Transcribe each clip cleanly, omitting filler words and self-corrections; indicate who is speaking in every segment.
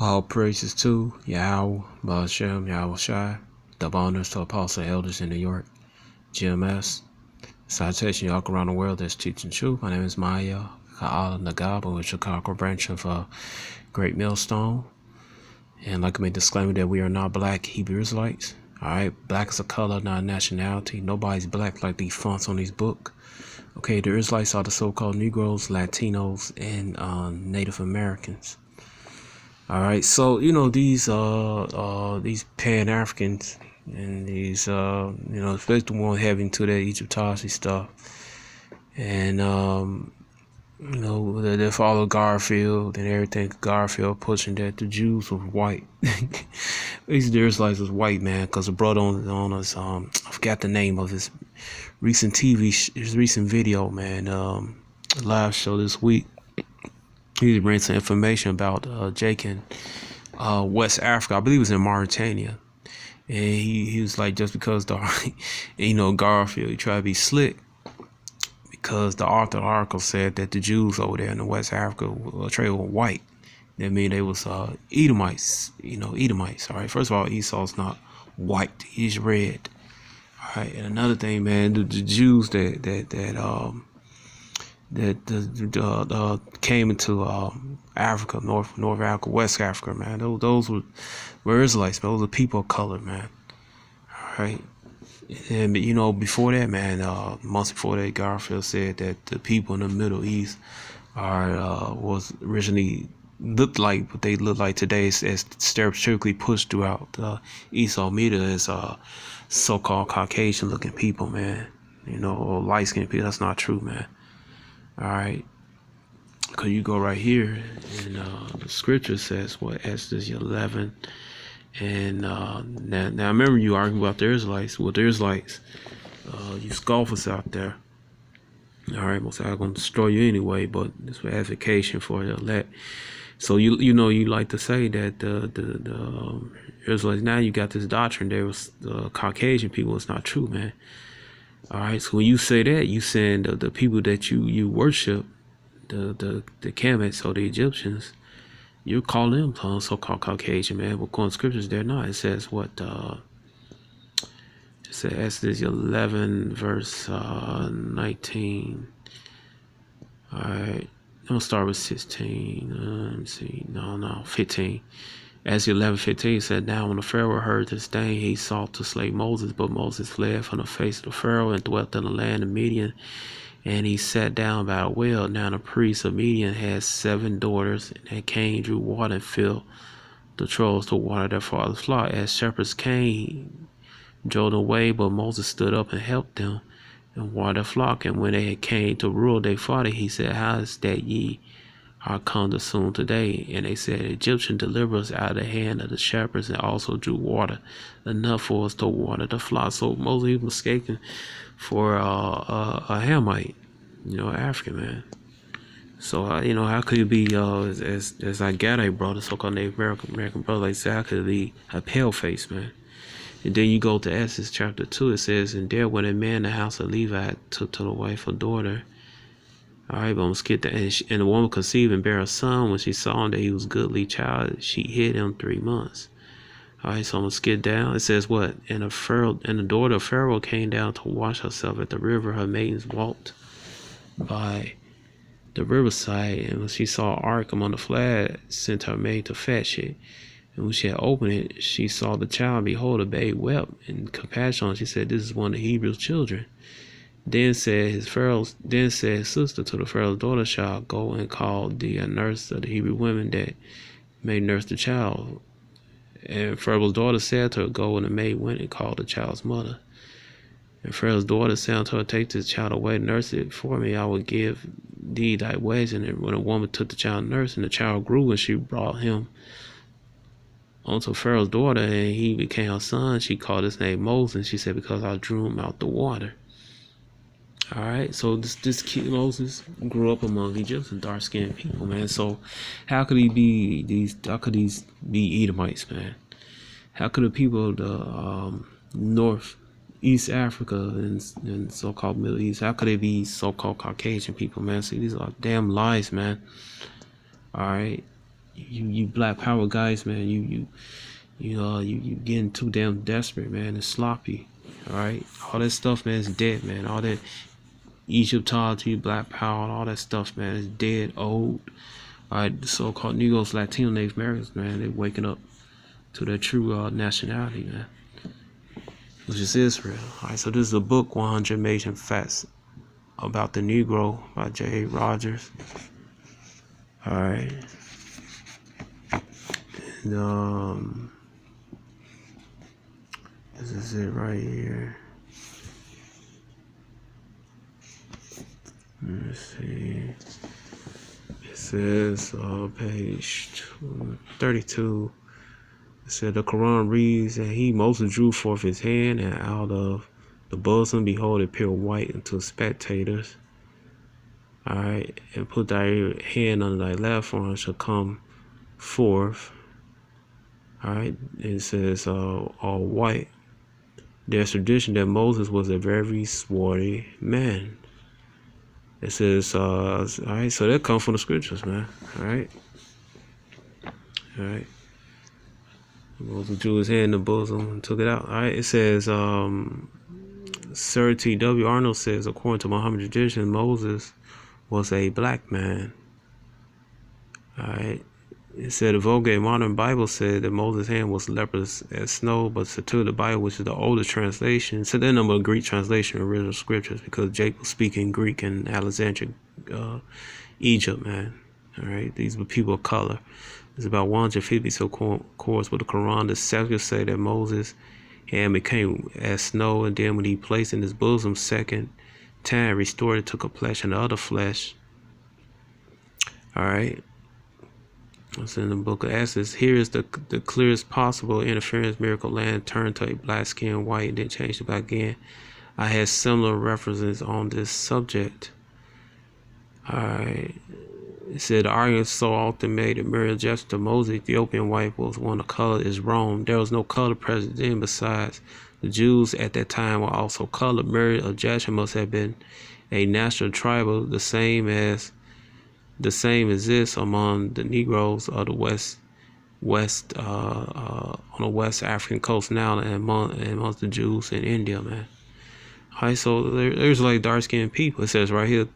Speaker 1: All praises to Yahweh, Ba'ashem, Yahweh Shai, double honors to Apostle Elders in New York, GMS. Citation y'all around the world that's teaching truth. My name is Maya Ka'ala Nagab, with Chicago branch of Great Millstone. And like I made a disclaimer that we are not black Hebrew Israelites. Alright, black is a color, not a nationality. Nobody's black like these fonts on these book. Okay, the Israelites are the so-called Negroes, Latinos, and Native Americans. All right, so these Pan-Africans and these especially the one heavy into that Egyptology stuff, and they follow Garfield and everything. Garfield pushing that the Jews were white. These Israelites was white, man, because the brother on us I forgot the name of his recent his recent video, man, live show this week. He bring some information about Jake in West Africa. I believe it was in Mauritania. And he was like, just because Garfield, he tried to be slick because the author of the article said that the Jews over there in the West Africa were white. That mean they was Edomites, Edomites. All right. First of all, Esau's not white; he's red. All right. And another thing, man, the Jews that came into Africa, North Africa, West Africa, man. Those were Israelites, man. Those are people of color, man. All right. And before that, man, months before that, Garfield said that the people in the Middle East was originally looked like what they look like today, as stereotypically pushed throughout Esau media as so-called Caucasian-looking people, man. Or light-skinned people. That's not true, man. All right, because you go right here, and the scripture says what, Exodus 11, and now remember you arguing about the Israelites. Well, the Israelites, you scoffers out there. All right, most I'm gonna destroy you anyway, but it's for edification for the elect. So you like to say that the Israelites, now you got this doctrine there was Caucasian people. It's not true, man. All right, so when you say that, you saying the people that you worship, the Kemites or the Egyptians, you call them so-called Caucasian, man. But according to scriptures, they're not. It says what? It says Exodus 11 verse 19. All right, I'm gonna start with 16. Let me see. No, 15. As 11:15 said, now when the Pharaoh heard this thing, he sought to slay Moses, but Moses fled from the face of the Pharaoh and dwelt in the land of Midian, and he sat down by a well. Now the priest of Midian had 7 daughters, and Cain drew water and filled the troughs to water their father's flock. As shepherds came, he drove them away, but Moses stood up and helped them and watered their flock. And when they had came to rule their father, he said, how is that ye are come to soon today? And they said, Egyptian deliver us out of the hand of the shepherds, and also drew water enough for us to water the flock. So Moses was mistaken for a Hamite, African man. So how could it be as I got a brother, so-called Native American brother, like say, how could it be a pale face man? And then you go to Exodus chapter 2, it says, and there when a man in the house of Levi took to the wife a daughter. All right, but I'm gonna skip that. And the woman conceived and bare a son. When she saw him that he was goodly child, she hid him 3 months. All right, so I'm gonna skip down. It says what? And the daughter of Pharaoh came down to wash herself at the river. Her maidens walked by the riverside, and when she saw an ark among the flags, sent her maid to fetch it. And when she had opened it, she saw the child. Behold, the babe wept in compassion. She said, "This is one of Hebrews' children." Then said his sister to the Pharaoh's daughter, shall go and call the nurse of the Hebrew women that may nurse the child. And Pharaoh's daughter said to her, go, and the maid went and called the child's mother. And Pharaoh's daughter said unto her, take this child away, nurse it for me, I will give thee thy wages. And when a woman took the child nurse, and the child grew, and she brought him unto Pharaoh's daughter, and he became her son. She called his name Moses. She said, because I drew him out the water. All right, so this kid Moses grew up among Egyptian dark-skinned people, man. So how could these be Edomites, man? How could the people of the North East Africa and so-called Middle East, how could they be so-called Caucasian people, man? See, these are damn lies, man. All right, you black power guys, man, you getting too damn desperate, man, and sloppy. All right, all that stuff, man, is dead, man. All that Egyptology, black power, all that stuff, man, is dead, old. All right, the so-called Negroes, Latino, Native Americans, man, they waking up to their true nationality, man, which is Israel. All right, so this is a book, 100 Amazing Facts About the Negro by J. Rogers. All right, and this is it right here. Let's see. It says page 32. It said the Quran reads, and he Moses drew forth his hand, and out of the bosom, behold, it appeared white unto spectators. All right, and put thy hand under thy left arm, shall come forth. All right, it says all white. There's tradition that Moses was a very swarthy man. It says, all right, so that comes from the scriptures, man. All right. Moses drew his hand in the bosom and took it out. All right, it says, Sir T.W. Arnold says, according to Muhammad tradition, Moses was a black man. All right. It said the Vulgate Modern Bible said that Moses' hand was leprous as snow, but the Bible, which is the older translation, so then number of Greek translation of original scriptures, because Jake was speaking Greek in Alexandria, Egypt, man. All right, these were people of color. There's about 150 so course with the Quran. The Septuagint say that Moses' hand became as snow, and then when he placed in his bosom second time, restored it to complexion of other flesh. All right. It's in the book of Exodus. Here is the clearest possible interference miracle land turned to a black skin white and then changed to black again. I had similar references on this subject. Alright. It said the argument so often made that Miriam gesture to Moses, Ethiopian wife, was one of color is wrong. There was no color present then. Besides, the Jews at that time were also colored. Miriam objection must have been a national tribal, the same exists among the Negroes of the on the West African coast now, and amongst the Jews in India, man. Alright, so there's like dark-skinned people. It says right here,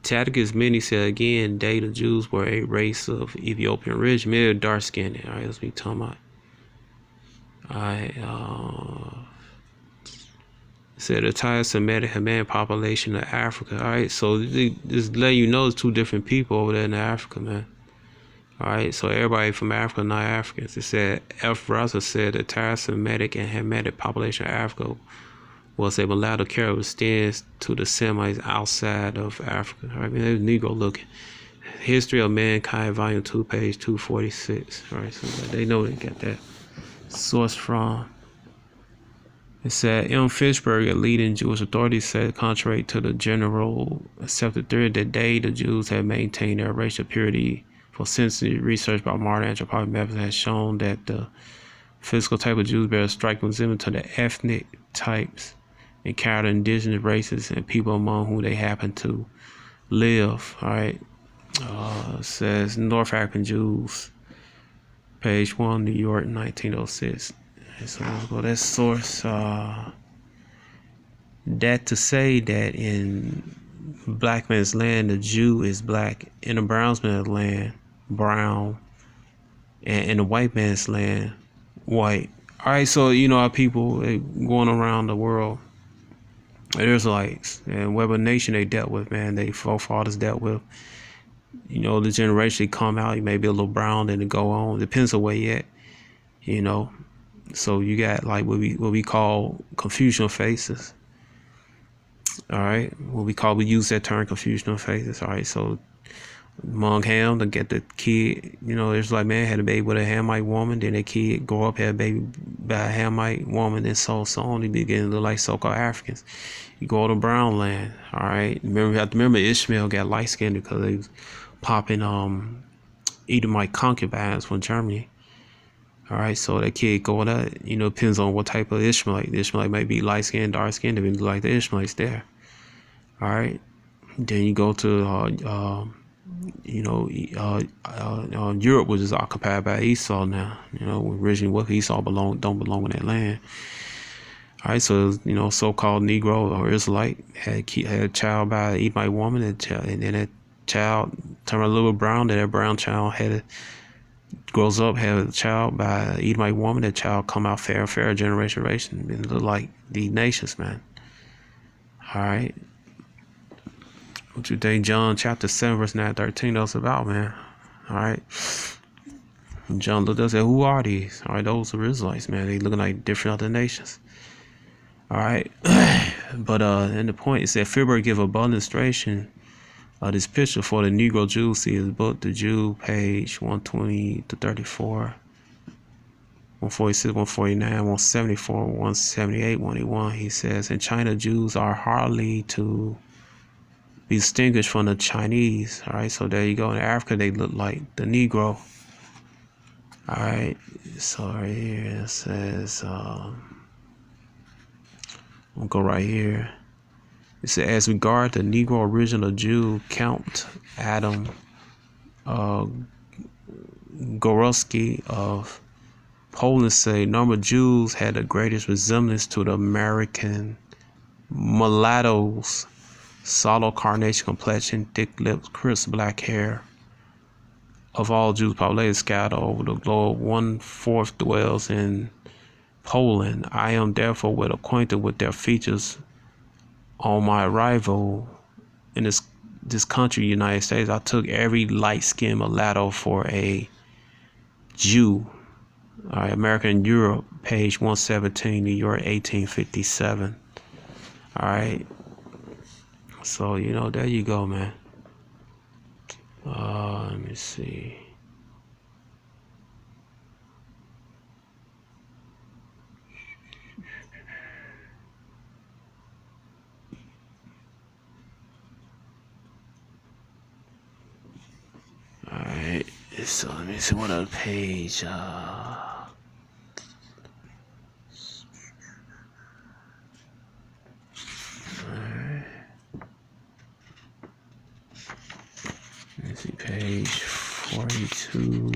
Speaker 1: Taticus Many said again, they the Jews were a race of Ethiopian origin, they're dark-skinned. Alright, that's what we talking about. Alright, said the entire Shemitic Hamitic population of Africa. Alright, so just let you know, there's two different people over there in Africa, man. Alright, so everybody from Africa, not Africans. It said F. Russell said the entire Semitic and Hamitic population of Africa was a mulatto carrier extends to the Semites outside of Africa. Alright, man, there's Negro looking. History of Mankind, Volume 2, page 246. Alright, so they know they got that source from. It said M. Fishberg, a leading Jewish authority, said contrary to the general accepted theory that they, the Jews, had maintained their racial purity for centuries. Research by modern anthropological methods has shown that the physical type of Jews bear a striking resemblance to the ethnic types encountered in indigenous races and people among whom they happen to live. All right. It says North African Jews, page 1, New York, 1906. So let's go to that source. That to say that in black man's land, the Jew is black, in the brown man's land, brown, and in the white man's land, white. All right, so you know how people going around the world, there's Israelites, and whatever nation they dealt with, man, they forefathers dealt with. You know, the generation they come out, you may be a little brown, then it go on. Depends on where you at, you know. So you got like what we call confusional faces. All right, we use that term, confusional faces. All right, so among Ham to get the kid, you know, there's like man had a baby with a Hamite woman, then that kid grow up had a baby by a Hamite woman, and so on. They begin to look like so-called Africans. You go to brown land. All right, you have to remember Ishmael got light skinned because they was popping Edomite concubines from Germany. All right, so that kid going up, you know, depends on what type of Ishmaelite. The Ishmaelite might be light skinned, dark skinned, even like the Ishmaelites there. All right, then you go to You know, Europe was just occupied by Esau now. You know, originally what Esau don't belong in that land. All right, so so-called Negro or Israelite had a child by an Edomite woman, and then that child turned a little brown. Then that brown child grows up, had a child by an Edomite woman. That child come out fair, generation, and look like the nations, man. All right, what you think John chapter 7 verse 9-13 that's about, man? All right. John looked up and said, who are these? All right, those are Israelites, man. They looking like different other nations. All right. But and the point is that Fibber give a bold illustration of this picture for the Negro Jews. See his book, The Jew, page 120 to 34, 146, 149, 174, 178, 181. He says, in China, Jews are hardly to be distinguished from the Chinese. All right, so there you go. In Africa, they look like the Negro. All right, so right here it says, we'll go right here. It says, as regard the Negro original Jew, Count Adam Gorowski of Poland say number of Jews had the greatest resemblance to the American mulattoes, sallow carnation complexion, thick lips, crisp black hair. Of all Jews populated scattered over the globe, 1/4 dwells in Poland. I am therefore well acquainted with their features. On my arrival in this country, United States, I took every light-skinned mulatto for a Jew. All right, American Europe, page 117, New York, 1857. All right. So, there you go, man. Let me see. All right. So let me see what other page. Alright. Let me see page 42.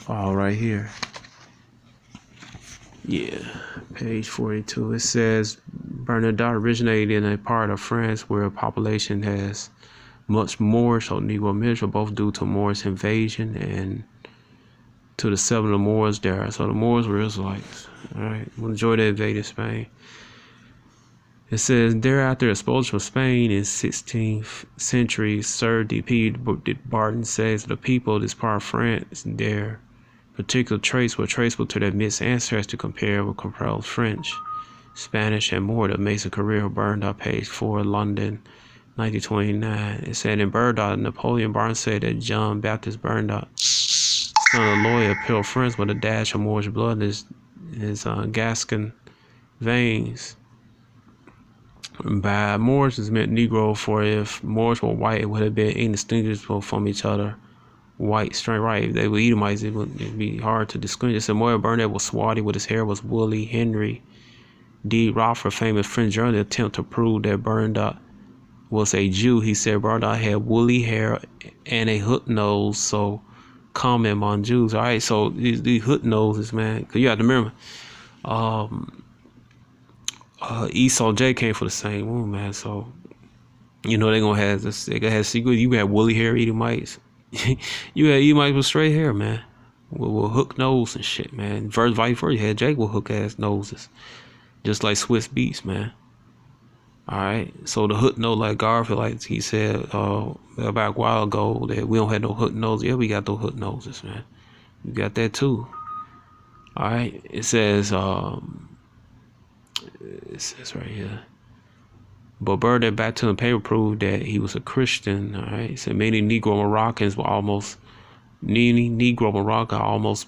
Speaker 1: Oh, right here. Yeah, page 42. It says Bernadotte originated in a part of France where a population has much Moorish or Negro mixture, both due to Moorish invasion and to the settlement of Moors there. So the Moors were Israelites. All right, majority invaded Spain. It says thereafter expulsion from Spain in 16th century. Sir D.P. Barton says the people of this part of France, their particular traits were traceable to their mixed ancestors compared with comparable French, Spanish, and more. The Mason career burned up page 4, London, 1929. It said in Bernadotte, Napoleon Barnes said that John Baptist Bernadotte, son of a lawyer, pale French with a dash of Moorish blood in his Gascon veins. By Moors is meant Negro, for if Moors were white, it would have been indistinguishable from each other. White, straight right. If they were Edomites, it'd be hard to distinguish. It said Moyer Burnett was swarthy, with his hair was woolly. Henry D. Rothfer, famous French journalist, attempt to prove that Bernadotte was a Jew. He said Bernadotte had woolly hair and a hook nose, so common among Jews. All right, so these hook noses, man, because you have to remember, Esau J came for the same woman, man. So they're gonna have this. They gonna have secret. You had woolly hair Edomites. You had Edomites with straight hair, man, with hook nose and shit, man. Vice versa, you had Jake with hook ass noses, just like Swiss Beats, man. All right, so the hook nose, like Garfield, like he said about a while ago, that we don't have no hook noses. Yeah, we got those hook noses, man. You got that too. All right, it says right here. But Bernard back to the paper proved that he was a Christian. All right, so many Negro Moroccans were almost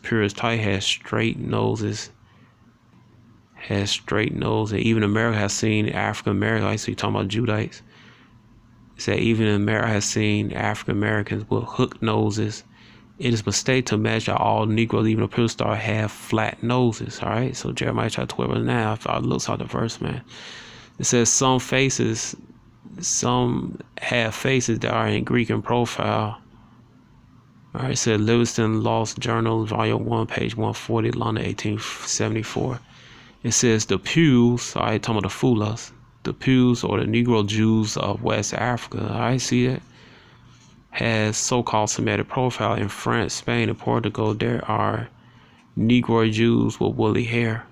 Speaker 1: pure as tight, had straight noses. And even America has seen African Americans. So you talking about Judites? It said even America has seen African Americans with hook noses. It is a mistake to imagine all Negroes, even a pure star, have flat noses. All right, so Jeremiah chapter 12 verse 9. I looks out the verse, man. It says some faces some have faces that are in Greek in profile. All right, it said Livingston Lost Journal, Volume 1, page 140, London, 1874. It says the Pews, all right, talking about the Fulas, the Pews or the Negro Jews of West Africa, I see it, has so-called Semitic profile. In France, Spain, and Portugal. There are Negro Jews with woolly hair.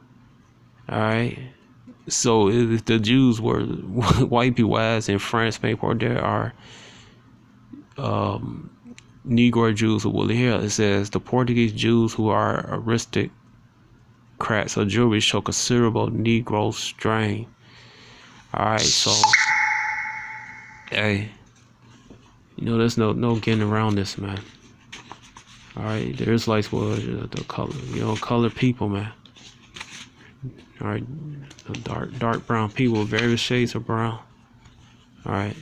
Speaker 1: All right. So if the Jews were white people, as in France, Spain, Portugal, there are Negro Jews with woolly hair. It says the Portuguese Jews who are aristocrats of jewelry show considerable Negro strain. All right. So, hey. You know, there's no getting around this, man. All right, the Israelites were the color, colored people, man. All right, the dark brown people, various shades of brown. All right,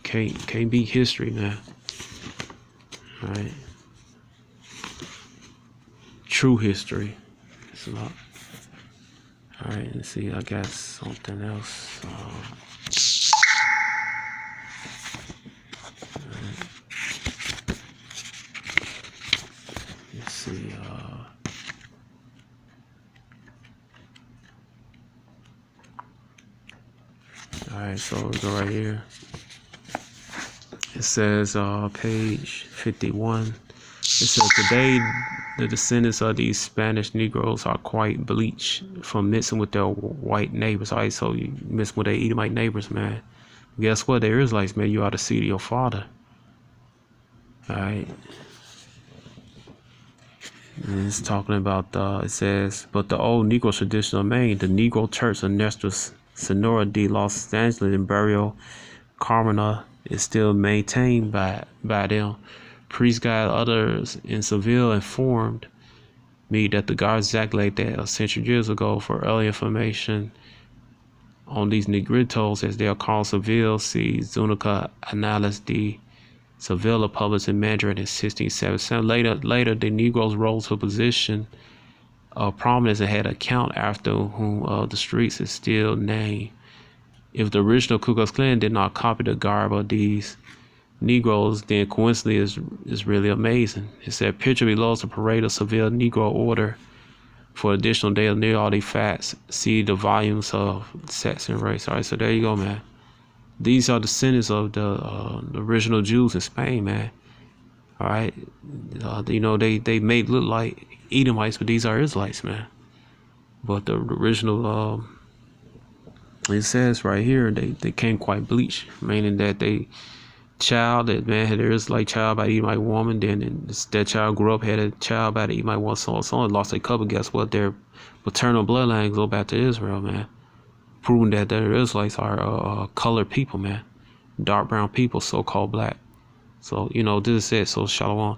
Speaker 1: can't beat history, man. All right, true history. It's a lot. All right, let's see. I got something else. Let's see. All right, so we go right here. It says, page 51. It says, today the descendants of these Spanish Negroes are quite bleached from mixing with their white neighbors. All right, so you mix with their Edomite neighbors, man. Guess what? They're Israelites, man. You ought to see to your father. All right. And it's talking about, it says, but the old Negro tradition remained. The Negro Church of Nuestra Senora de Los Angeles in Barrio Carmona is still maintained by them. Priests guide others in Seville informed me that the guards exactly that a century years ago. For early information on these Negritos, as they are called Seville, see Zunica Anales de Sevilla, published in Madrid in 1677. Later, the Negroes rose to a position of prominence and had a count after whom the streets is still named. If the original Ku Klux Klan did not copy the garb of these Negroes, then coincidentally is really amazing. It said, picture below is a parade of Seville Negro order for additional data near all these facts. See the volumes of sex and race. All right, so there you go, man. These are descendants of the original Jews in Spain, man. All right, they made look like Edomites, but these are Israelites, man. But the original, it says right here, they came quite bleached, meaning that that man had an Israelite child by an Edomite woman, then that child grew up, had a child by the Edomite woman, so on, lost their couple. Guess what? Their paternal bloodline go back to Israel, man. Proving that the Israelites are colored people, man. Dark brown people, so-called black. So, this is it. So, shalom.